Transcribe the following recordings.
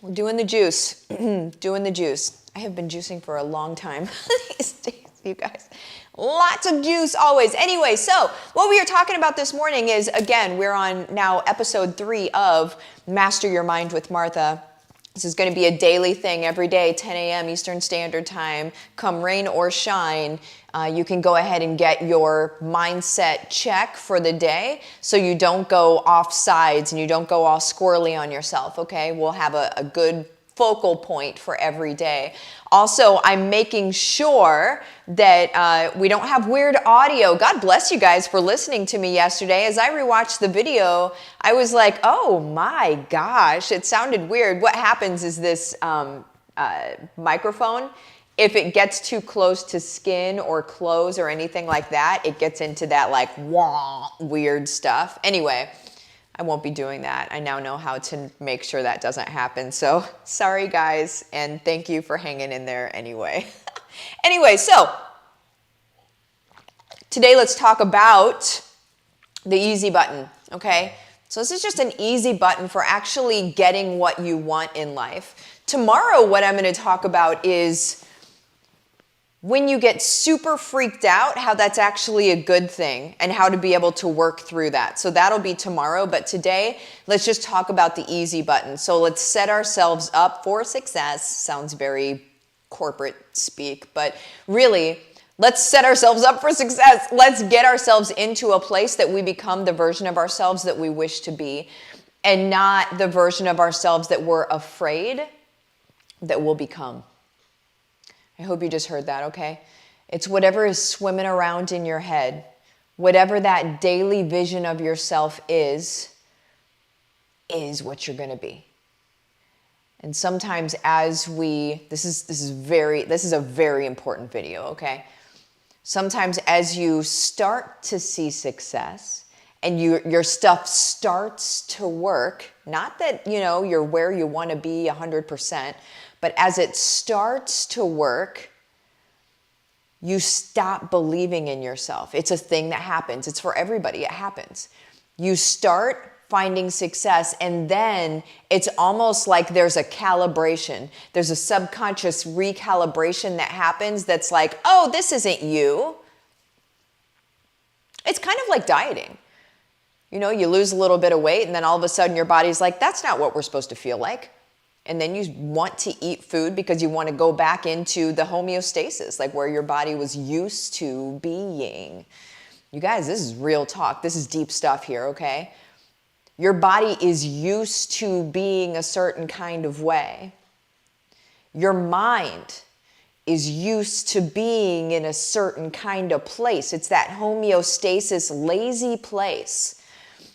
We're doing the juice. Doing the juice. I have been juicing for a long time these days, you guys. Lots of juice always. Anyway, so what we are talking about this morning is, again, we're on now episode 3 of Master Your Mind with Martha. This is going to be a daily thing every day, 10 a.m. Eastern Standard Time. Come rain or shine, you can go ahead and get your mindset check for the day so you don't go off sides and you don't go all squirrely on yourself, okay? We'll have a good focal point for every day. Also, I'm making sure that we don't have weird audio. God bless you guys for listening to me yesterday. As I rewatched the video, I was like, oh my gosh, it sounded weird. What happens is this microphone, if it gets too close to skin or clothes or anything like that, it gets into that like wah weird stuff. Anyway, I won't be doing that. I now know how to make sure that doesn't happen. So sorry guys, and thank you for hanging in there anyway. Anyway, so today let's talk about the easy button, okay? So this is just an easy button for actually getting what you want in life. Tomorrow, what I'm going to talk about is when you get super freaked out, how that's actually a good thing and how to be able to work through that. So that'll be tomorrow, but today, let's just talk about the easy button. So let's set ourselves up for success. Sounds very corporate speak, but really, let's set ourselves up for success. Let's get ourselves into a place that we become the version of ourselves that we wish to be and not the version of ourselves that we're afraid that we'll become. I hope you just heard that, okay? It's whatever is swimming around in your head, whatever that daily vision of yourself is what you're going to be. And sometimes as this is a very important video, okay? Sometimes as you start to see success and your stuff starts to work, not that, you're where you want to be 100%, but as it starts to work, you stop believing in yourself. It's a thing that happens. It's for everybody. It happens. You start finding success, and then it's almost like there's a calibration. There's a subconscious recalibration that happens that's like, oh, this isn't you. It's kind of like dieting. You lose a little bit of weight, and then all of a sudden your body's like, that's not what we're supposed to feel like. And then you want to eat food because you want to go back into the homeostasis, like where your body was used to being. You guys, this is real talk. This is deep stuff here, okay? Your body is used to being a certain kind of way. Your mind is used to being in a certain kind of place. It's that homeostasis, lazy place.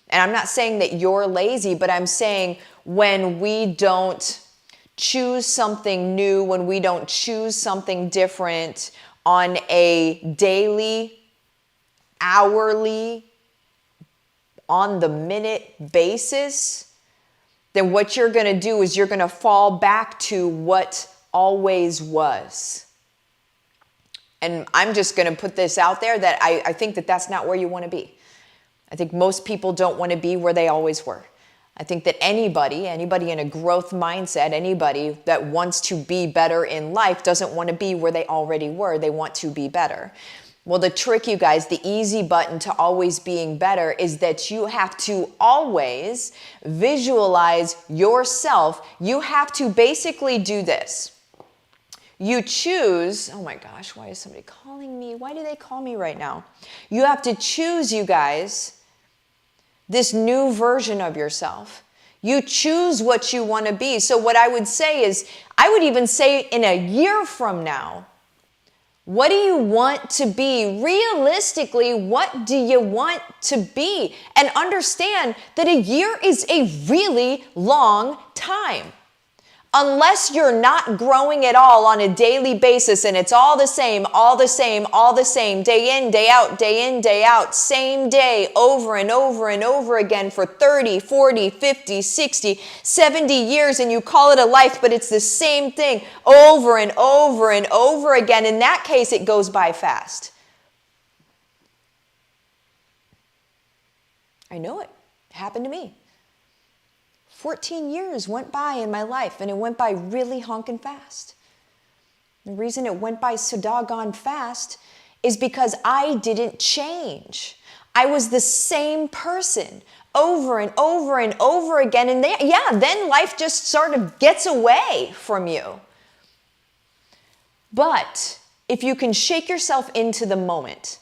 And I'm not saying that you're lazy, but I'm saying when we don't choose something new, when we don't choose something different on a daily, hourly, on the minute basis, then what you're going to do is you're going to fall back to what always was. And I'm just going to put this out there that I think that that's not where you want to be. I think most people don't want to be where they always were. I think that anybody in a growth mindset, anybody that wants to be better in life doesn't want to be where they already were. They want to be better. Well, the trick, you guys, the easy button to always being better is that you have to always visualize yourself. You have to basically do this. You choose, oh my gosh, why is somebody calling me? Why do they call me right now? You have to choose, you guys, this new version of yourself. You choose what you want to be. So what I would say is, I would even say in a year from now, what do you want to be? Realistically, what do you want to be? And understand that a year is a really long time. Unless you're not growing at all on a daily basis and it's all the same, day in, day out, same day, over and over and over again for 30, 40, 50, 60, 70 years, and you call it a life, but it's the same thing over and over and over again. In that case, it goes by fast. I know it. It happened to me. 14 years went by in my life, and it went by really honking fast. The reason it went by so doggone fast is because I didn't change. I was the same person over and over and over again. And then life just sort of gets away from you. But if you can shake yourself into the moment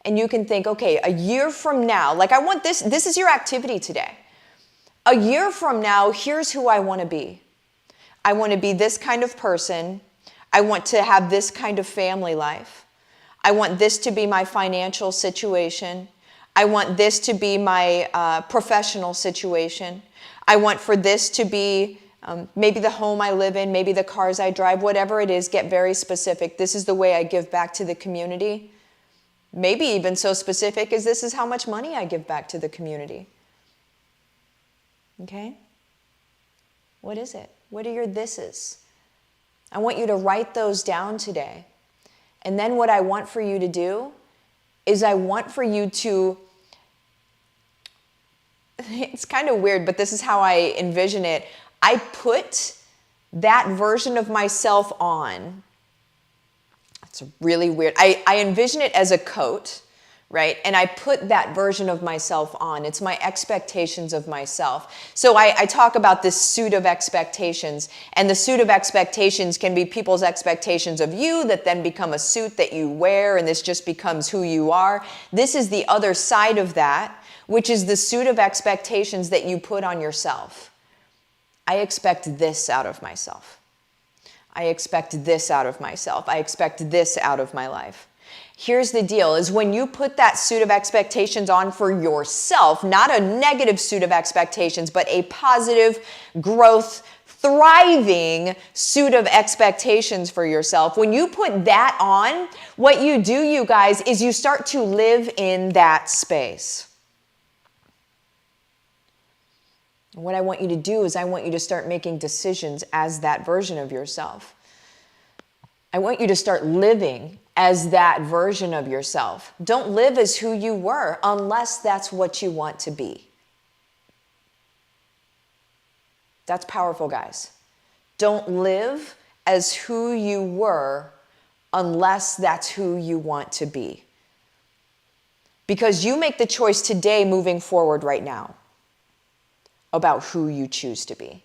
and you can think, okay, a year from now, like I want this is your activity today. A year from now, here's who I want to be. I want to be this kind of person. I want to have this kind of family life. I want this to be my financial situation. I want this to be my professional situation. I want for this to be maybe the home I live in, maybe the cars I drive, whatever it is, get very specific. This is the way I give back to the community. Maybe even so specific as this is how much money I give back to the community. Okay? What is it? What are your thises? I want you to write those down today. And then what I want for you to do is I want for you to, it's kind of weird, but this is how I envision it. I put that version of myself on. It's really weird. I envision it as a coat, right? And I put that version of myself on. It's my expectations of myself. So I talk about this suit of expectations, and the suit of expectations can be people's expectations of you that then become a suit that you wear, and this just becomes who you are. This is the other side of that, which is the suit of expectations that you put on yourself. I expect this out of myself. I expect this out of myself. I expect this out of my life. Here's the deal, is when you put that suit of expectations on for yourself, not a negative suit of expectations, but a positive, growth, thriving suit of expectations for yourself, when you put that on, what you do, you guys, is you start to live in that space. What I want you to do is I want you to start making decisions as that version of yourself. I want you to start living as that version of yourself. Don't live as who you were unless that's what you want to be. That's powerful, guys. Don't live as who you were unless that's who you want to be. Because you make the choice today moving forward right now about who you choose to be.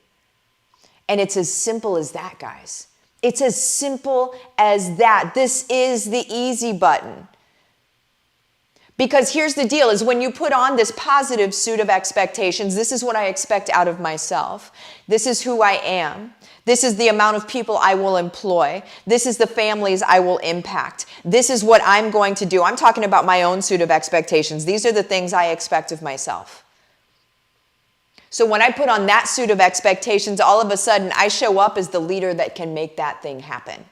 And it's as simple as that, guys. It's as simple as that. This is the easy button. Because here's the deal, is when you put on this positive suit of expectations, this is what I expect out of myself. This is who I am. This is the amount of people I will employ. This is the families I will impact. This is what I'm going to do. I'm talking about my own suit of expectations. These are the things I expect of myself. So when I put on that suit of expectations, all of a sudden I show up as the leader that can make that thing happen.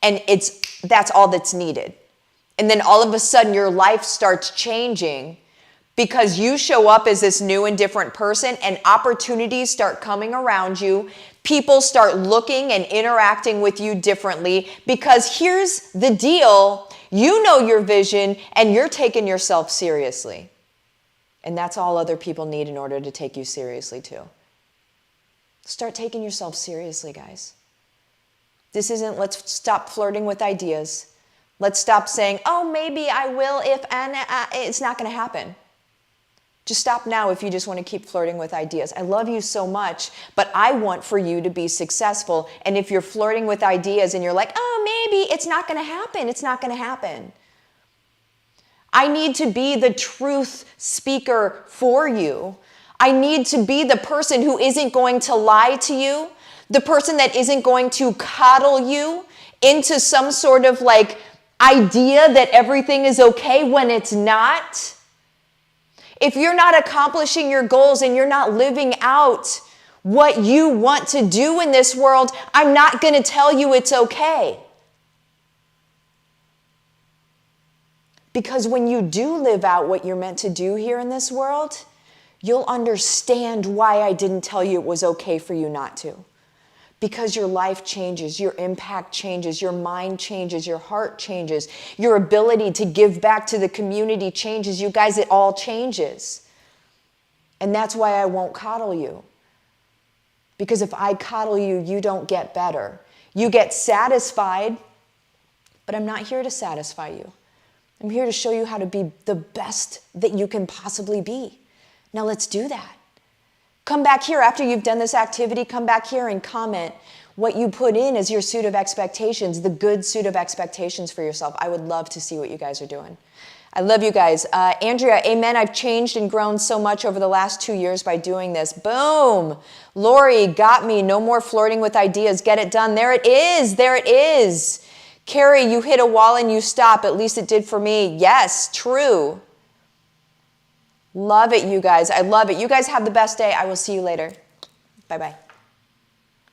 And that's all that's needed. And then all of a sudden your life starts changing because you show up as this new and different person, and opportunities start coming around you. People start looking and interacting with you differently, because here's the deal. You know your vision and you're taking yourself seriously. And that's all other people need in order to take you seriously too. Start taking yourself seriously, guys. This isn't, let's stop flirting with ideas. Let's stop saying, oh, maybe I will if, and it's not going to happen. Just stop now if you just want to keep flirting with ideas. I love you so much, but I want for you to be successful. And if you're flirting with ideas and you're like, oh, maybe it's not going to happen, it's not going to happen. I need to be the truth speaker for you. I need to be the person who isn't going to lie to you, the person that isn't going to coddle you into some sort of like idea that everything is okay when it's not. If you're not accomplishing your goals and you're not living out what you want to do in this world, I'm not going to tell you it's okay. Because when you do live out what you're meant to do here in this world, you'll understand why I didn't tell you it was okay for you not to. Because your life changes, your impact changes, your mind changes, your heart changes, your ability to give back to the community changes. You guys, it all changes. And that's why I won't coddle you. Because if I coddle you, you don't get better. You get satisfied, but I'm not here to satisfy you. I'm here to show you how to be the best that you can possibly be. Now let's do that. Come back here after you've done this activity, come back here and comment what you put in as your suit of expectations, the good suit of expectations for yourself. I would love to see what you guys are doing. I love you guys. Andrea, amen. I've changed and grown so much over the last 2 years by doing this. Boom. Lori, got me. No more flirting with ideas. Get it done. There it is. There it is. Carrie, you hit a wall and you stop. At least it did for me. Yes, true. Love it, you guys. I love it. You guys have the best day. I will see you later. Bye-bye.